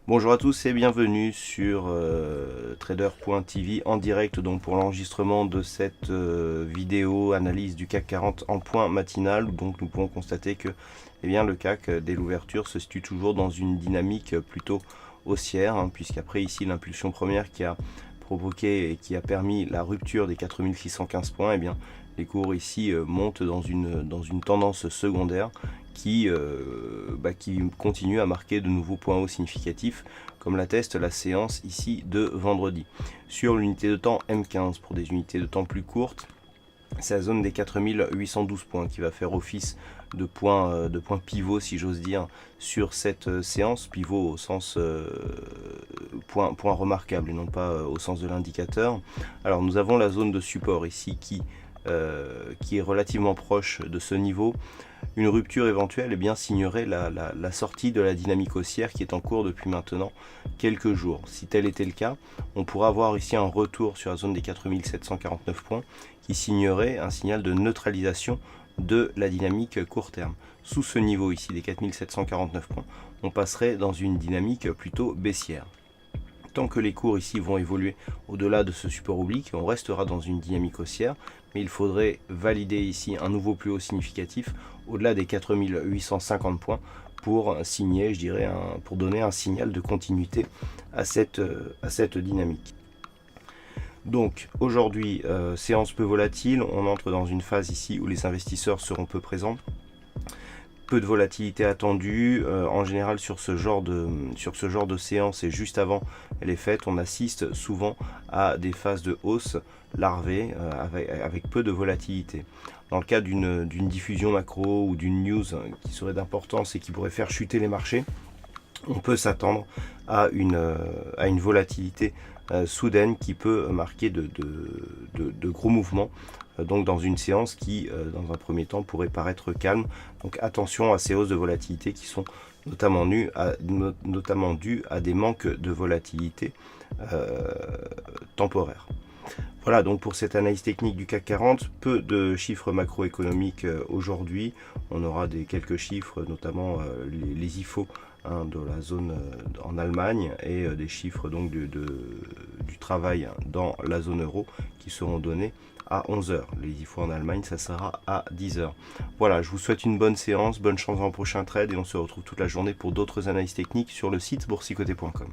Bonjour à tous et bienvenue sur trader.tv en direct donc pour l'enregistrement de cette vidéo analyse du CAC 40 en point matinal. Donc nous pouvons constater que le CAC dès l'ouverture se situe toujours dans une dynamique plutôt haussière, puisqu'après ici l'impulsion première qui a provoqué et qui a permis la rupture des 4615 points, les cours ici montent dans une tendance secondaire qui continue à marquer de nouveaux points hauts significatifs, comme l'atteste la séance ici de vendredi. Sur l'unité de temps M15, pour des unités de temps plus courtes, c'est la zone des 4812 points qui va faire office de point pivot, si j'ose dire, sur cette séance. Pivot au sens point remarquable et non pas au sens de l'indicateur. Alors nous avons la zone de support ici qui est relativement proche de ce niveau. Une rupture éventuelle signerait la sortie de la dynamique haussière qui est en cours depuis maintenant quelques jours. Si tel était le cas, on pourra avoir ici un retour sur la zone des 4749 points qui signerait un signal de neutralisation de la dynamique court terme. Sous ce niveau ici des 4749 points, on passerait dans une dynamique plutôt baissière. Tant que les cours ici vont évoluer au-delà de ce support oblique, on restera dans une dynamique haussière, mais il faudrait valider ici un nouveau plus haut significatif au-delà des 4850 points pour signer, pour donner un signal de continuité à cette dynamique. Donc aujourd'hui, séance peu volatile, on entre dans une phase ici où les investisseurs seront peu présents. Peu de volatilité attendue, en général sur ce genre de séance et juste avant les fêtes, on assiste souvent à des phases de hausse larvée avec peu de volatilité. Dans le cas d'une diffusion macro ou d'une news qui serait d'importance et qui pourrait faire chuter les marchés, on peut s'attendre à une volatilité soudaine qui peut marquer de gros mouvements, donc dans une séance qui dans un premier temps pourrait paraître calme. Donc attention à ces hausses de volatilité qui sont notamment dues à des manques de volatilité temporaires. Voilà donc pour cette analyse technique du CAC 40, peu de chiffres macroéconomiques aujourd'hui. On aura quelques chiffres, notamment les IFO de la zone en Allemagne et des chiffres donc du travail dans la zone euro qui seront donnés à 11 h. Les IFO en Allemagne, ça sera à 10 h. Voilà, je vous souhaite une bonne séance, bonne chance dans le prochain trade et on se retrouve toute la journée pour d'autres analyses techniques sur le site boursicoté.com.